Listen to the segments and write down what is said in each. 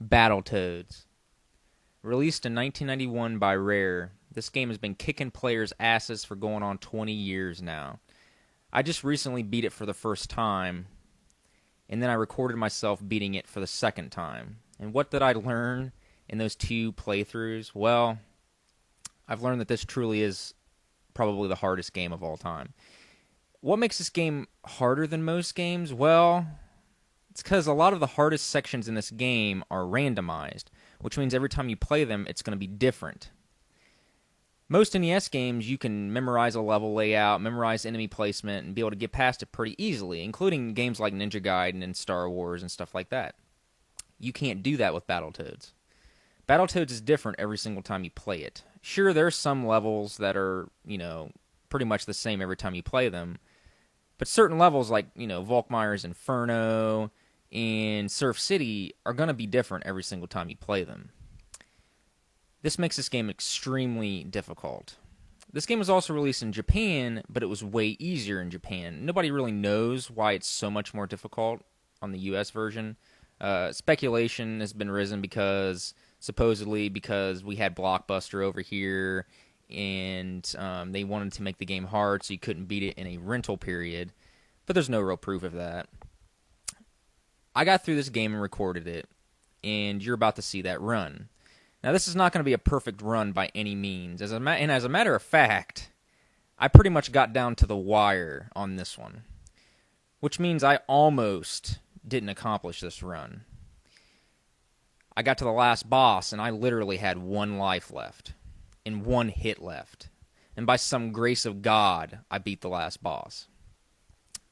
Battletoads. Released in 1991 by Rare, this game has been kicking players' asses for going on 20 years now. I just recently beat it for the first time, and then I recorded myself beating it for the second time. And what did I learn in those two playthroughs? Well, I've learned that this truly is probably the hardest game of all time. What makes this game harder than most games? Well, it's because a lot of the hardest sections in this game are randomized, which means every time you play them, it's going to be different. Most NES games, you can memorize a level layout, memorize enemy placement, and be able to get past it pretty easily, including games like Ninja Gaiden and Star Wars and stuff like that. You can't do that with Battletoads. Battletoads is different every single time you play it. Sure, there are some levels that are, pretty much the same every time you play them, but certain levels like, Volkmeyer's Inferno and Surf City are going to be different every single time you play them. This makes this game extremely difficult. This game was also released in Japan, but it was way easier in Japan. Nobody really knows why it's so much more difficult on the US version. Speculation has been risen supposedly because we had Blockbuster over here, and they wanted to make the game hard so you couldn't beat it in a rental period, but there's no real proof of that. I got through this game and recorded it, and you're about to see that run. Now, this is not going to be a perfect run by any means, and as a matter of fact, I pretty much got down to the wire on this one, which means I almost didn't accomplish this run. I got to the last boss, and I literally had one life left, and one hit left, and by some grace of God, I beat the last boss.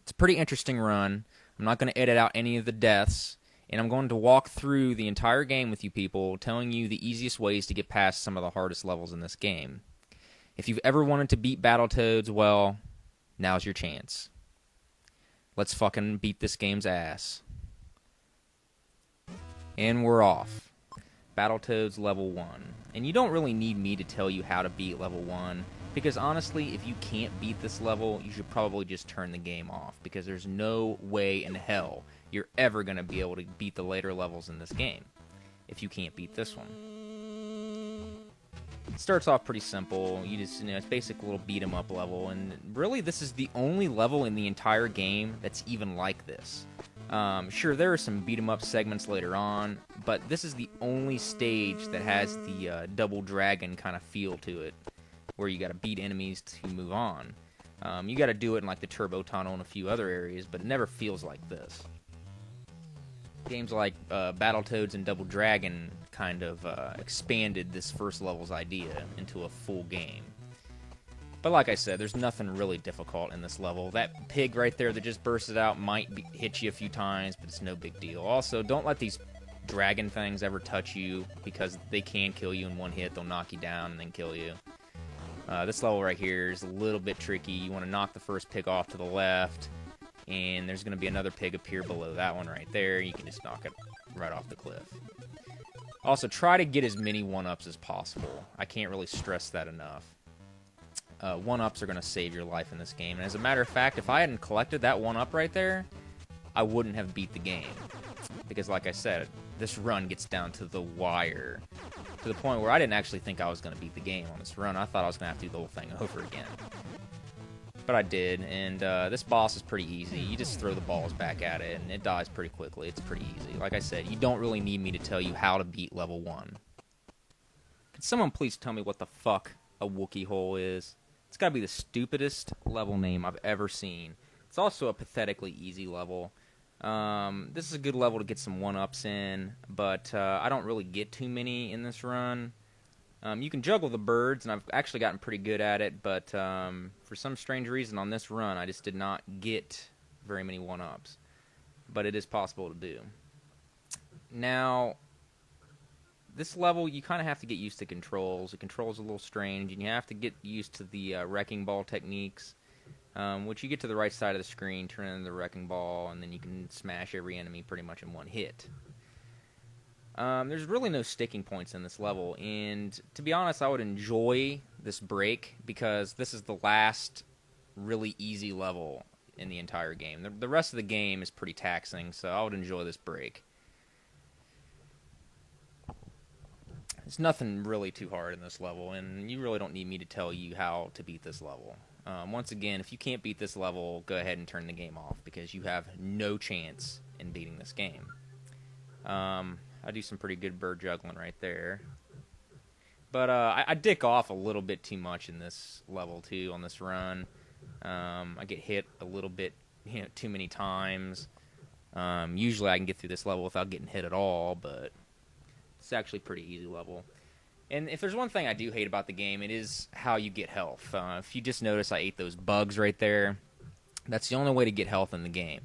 It's a pretty interesting run. I'm not going to edit out any of the deaths, and I'm going to walk through the entire game with you people, telling you the easiest ways to get past some of the hardest levels in this game. If you've ever wanted to beat Battletoads, well, now's your chance. Let's fucking beat this game's ass. And we're off. Battletoads Level 1. And you don't really need me to tell you how to beat Level 1, because honestly, if you can't beat this level, you should probably just turn the game off, because there's no way in hell you're ever going to be able to beat the later levels in this game if you can't beat this one. It starts off pretty simple. You just, it's basic little beat 'em up level, and really this is the only level in the entire game that's even like this. Sure, there are some beat 'em up segments later on, but this is the only stage that has the double dragon kind of feel to it, where you got to beat enemies to move on. You got to do it in like the turbo tunnel and a few other areas, but it never feels like this. Games like Battletoads and Double Dragon kind of expanded this first level's idea into a full game. But like I said, there's nothing really difficult in this level. That pig right there that just bursted out might hit you a few times, but it's no big deal. Also, don't let these dragon things ever touch you, because they can kill you in one hit. They'll knock you down and then kill you. This level right here is a little bit tricky. You want to knock the first pig off to the left, and there's going to be another pig appear below that one right there. You can just knock it right off the cliff. Also, try to get as many 1-ups as possible. I can't really stress that enough. 1-ups are going to save your life in this game. And as a matter of fact, if I hadn't collected that 1-up right there, I wouldn't have beat the game. Because like I said, this run gets down to the wire. To the point where I didn't actually think I was going to beat the game on this run. I thought I was going to have to do the whole thing over again. But I did, and this boss is pretty easy. You just throw the balls back at it, and it dies pretty quickly. It's pretty easy. Like I said, you don't really need me to tell you how to beat level 1. Can someone please tell me what the fuck a Wookiee hole is? It's got to be the stupidest level name I've ever seen. It's also a pathetically easy level. This is a good level to get some 1-ups in, but I don't really get too many in this run. You can juggle the birds, and I've actually gotten pretty good at it, but for some strange reason on this run, I just did not get very many 1-ups. But it is possible to do. Now, this level, you kind of have to get used to controls. The controls are a little strange, and you have to get used to the wrecking ball techniques, which you get to the right side of the screen, turn into the wrecking ball, and then you can smash every enemy pretty much in one hit. There's really no sticking points in this level, and to be honest, I would enjoy this break, because this is the last really easy level in the entire game. The rest of the game is pretty taxing, so I would enjoy this break. There's nothing really too hard in this level, and you really don't need me to tell you how to beat this level. Once again, if you can't beat this level, go ahead and turn the game off, because you have no chance in beating this game. I do some pretty good bird juggling right there. But I dick off a little bit too much in this level, too, on this run. I get hit a little bit, too many times. Usually I can get through this level without getting hit at all, but it's actually a pretty easy level. And if there's one thing I do hate about the game, it is how you get health. If you just notice, I ate those bugs right there. That's the only way to get health in the game.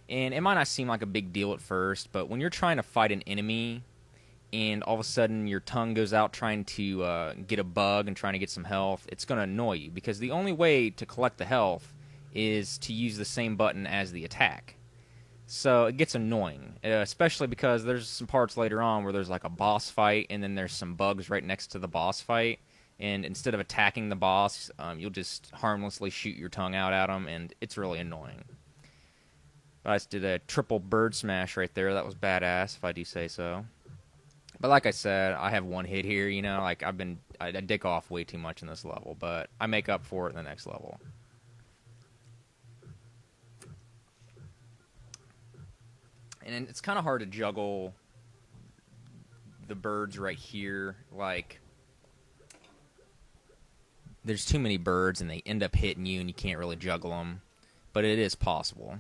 And it might not seem like a big deal at first, but when you're trying to fight an enemy and all of a sudden your tongue goes out trying to get a bug and trying to get some health, it's going to annoy you, because the only way to collect the health is to use the same button as the attack. So it gets annoying, especially because there's some parts later on where there's like a boss fight and then there's some bugs right next to the boss fight, and instead of attacking the boss, you'll just harmlessly shoot your tongue out at them, and it's really annoying. I just did a triple bird smash right there. That was badass, if I do say so. But like I said, I have one hit here, like I dick off way too much in this level, but I make up for it in the next level. And it's kind of hard to juggle the birds right here. Like, there's too many birds and they end up hitting you and you can't really juggle them. But it is possible.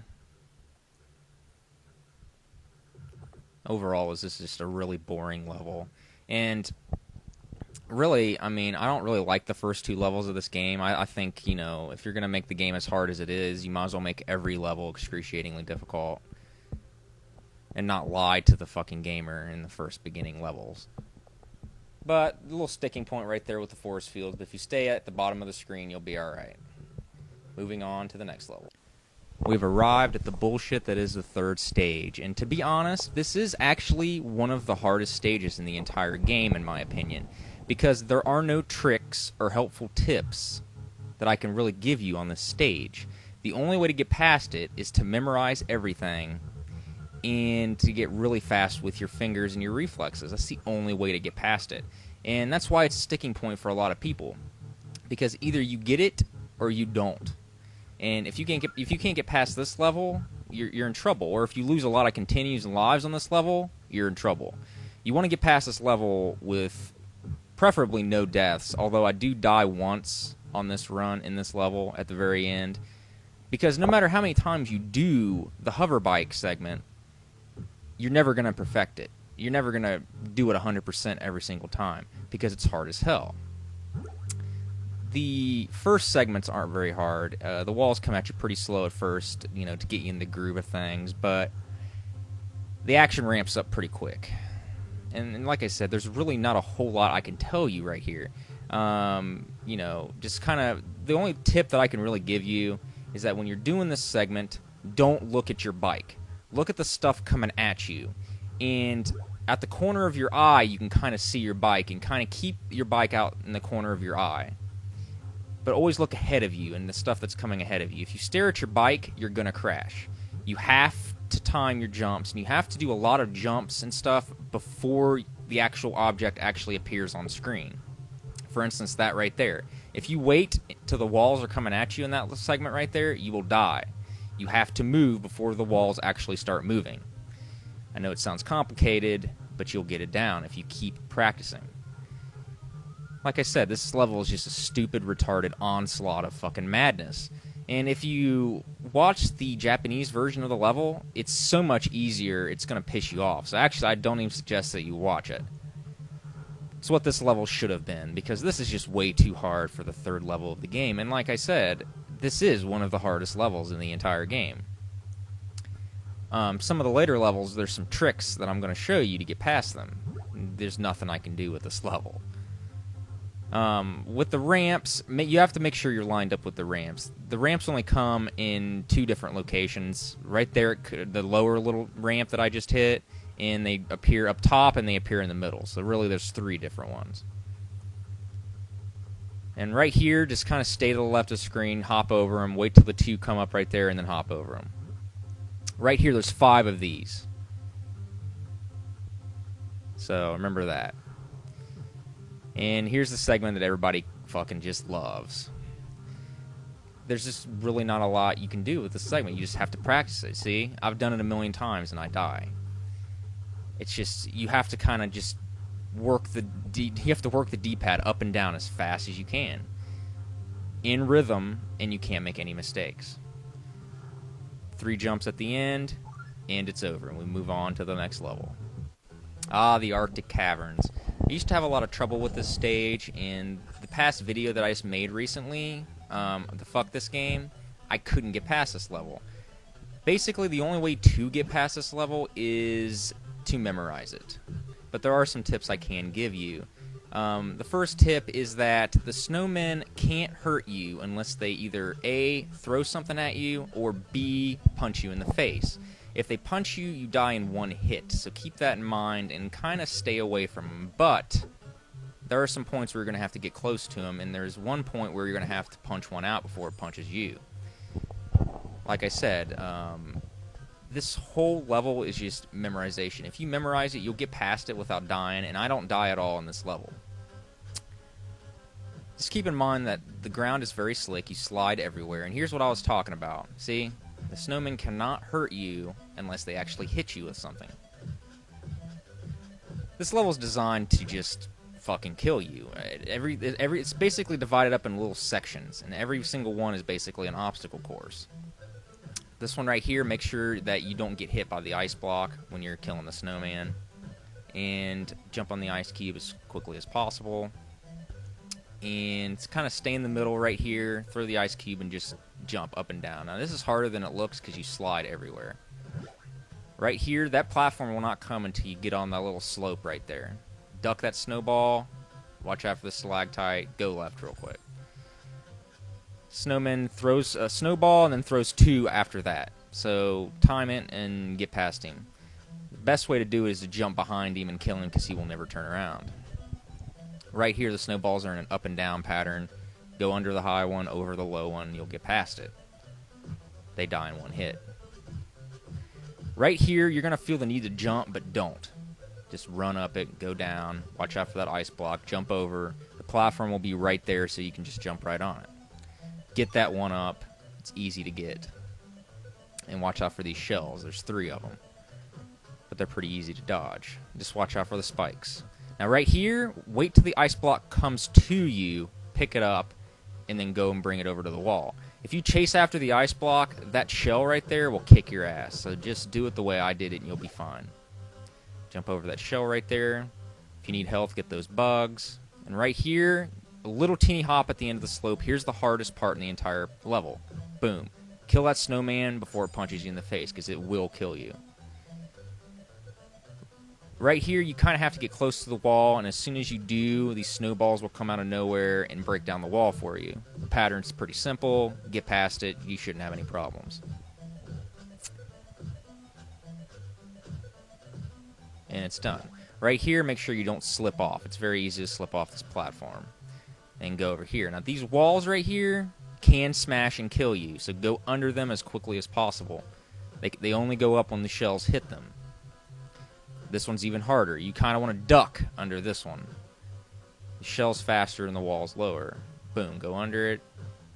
Overall, this is just a really boring level. And really, I don't really like the first two levels of this game. I think, if you're going to make the game as hard as it is, you might as well make every level excruciatingly difficult. And not lie to the fucking gamer in the first beginning levels. But a little sticking point right there with the force fields. But if you stay at the bottom of the screen, you'll be alright. Moving on to the next level. We've arrived at the bullshit that is the third stage. And to be honest, this is actually one of the hardest stages in the entire game, in my opinion. Because there are no tricks or helpful tips that I can really give you on this stage. The only way to get past it is to memorize everything and to get really fast with your fingers and your reflexes. That's the only way to get past it. And that's why it's a sticking point for a lot of people. Because either you get it or you don't. And if you can't get past this level, you're in trouble. Or if you lose a lot of continues and lives on this level, you're in trouble. You want to get past this level with preferably no deaths, although I do die once on this run in this level at the very end. Because no matter how many times you do the hover bike segment, you're never going to perfect it. You're never going to do it 100% every single time, because it's hard as hell. The first segments aren't very hard. The walls come at you pretty slow at first, to get you in the groove of things, but the action ramps up pretty quick. And like I said, there's really not a whole lot I can tell you right here. Just kind of, the only tip that I can really give you is that when you're doing this segment, don't look at your bike. Look at the stuff coming at you, and at the corner of your eye, you can kind of see your bike, and kind of keep your bike out in the corner of your eye. But always look ahead of you and the stuff that's coming ahead of you. If you stare at your bike, you're going to crash. You have to time your jumps, and you have to do a lot of jumps and stuff before the actual object actually appears on screen. For instance, that right there. If you wait till the walls are coming at you in that segment right there, you will die. You have to move before the walls actually start moving. I know it sounds complicated, but you'll get it down if you keep practicing. Like I said, this level is just a stupid, retarded onslaught of fucking madness. And if you watch the Japanese version of the level, it's so much easier, it's going to piss you off. So actually, I don't even suggest that you watch it. It's what this level should have been, because this is just way too hard for the third level of the game. And like I said, this is one of the hardest levels in the entire game. Some of the later levels, there's some tricks that I'm going to show you to get past them. There's nothing I can do with this level. With the ramps, you have to make sure you're lined up with the ramps. The ramps only come in two different locations. Right there, the lower little ramp that I just hit, and they appear up top and they appear in the middle. So really there's three different ones. And right here, just kind of stay to the left of the screen, hop over them, wait till the two come up right there, and then hop over them. Right here, there's 5 of these. So remember that. And here's the segment that everybody fucking just loves. There's just really not a lot you can do with this segment. You just have to practice it. See, I've done it a million times and I die. It's just, you have to kind of just work the D-pad up and down as fast as you can in rhythm, and you can't make any mistakes. 3 jumps at the end, and it's over, and we move on to the next level. The Arctic Caverns. I used to have a lot of trouble with this stage, and the past video that I just made recently, the Fuck This Game, I couldn't get past this level. Basically, the only way to get past this level is to memorize it. But there are some tips I can give you. The first tip is that the snowmen can't hurt you unless they either A, throw something at you, or B, punch you in the face. If they punch you, you die in 1 hit, so keep that in mind and kind of stay away from them. But there are some points where you're going to have to get close to them, and there's one point where you're going to have to punch one out before it punches you. Like I said, this whole level is just memorization. If you memorize it, you'll get past it without dying, and I don't die at all in this level. Just keep in mind that the ground is very slick, you slide everywhere, and here's what I was talking about. See? The snowmen cannot hurt you unless they actually hit you with something. This level is designed to just fucking kill you. It's basically divided up in little sections, and every single one is basically an obstacle course. This one right here, make sure that you don't get hit by the ice block when you're killing the snowman, and jump on the ice cube as quickly as possible. And kind of stay in the middle right here, throw the ice cube, and just jump up and down. Now this is harder than it looks because you slide everywhere. Right here, that platform will not come until you get on that little slope right there. Duck that snowball, watch out for the stalactite, go left real quick. Snowman throws a snowball and then throws 2 after that. So time it and get past him. The best way to do it is to jump behind him and kill him because he will never turn around. Right here, the snowballs are in an up and down pattern. Go under the high one, over the low one, and you'll get past it. They die in 1 hit. Right here, you're going to feel the need to jump, but don't. Just run up it, go down, watch out for that ice block, jump over. The platform will be right there, so you can just jump right on it. Get that one up. It's easy to get. And watch out for these shells. There's 3 of them. But they're pretty easy to dodge. Just watch out for the spikes. Now right here, wait till the ice block comes to you, pick it up, and then go and bring it over to the wall. If you chase after the ice block, that shell right there will kick your ass. So just do it the way I did it and you'll be fine. Jump over that shell right there. If you need health, get those bugs. And right here, a little teeny hop at the end of the slope. Here's the hardest part in the entire level. Boom. Kill that snowman before it punches you in the face, because it will kill you. Right here, you kind of have to get close to the wall, and as soon as you do, these snowballs will come out of nowhere and break down the wall for you. The pattern's pretty simple. Get past it. You shouldn't have any problems. And it's done. Right here, make sure you don't slip off. It's very easy to slip off this platform. And go over here. Now, these walls right here can smash and kill you, so go under them as quickly as possible. They only go up when the shells hit them. This one's even harder. You kind of want to duck under this one. The shell's faster and the wall's lower. Boom, go under it.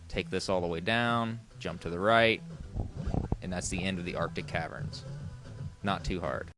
Take this all the way down. Jump to the right. And that's the end of the Arctic Caverns. Not too hard.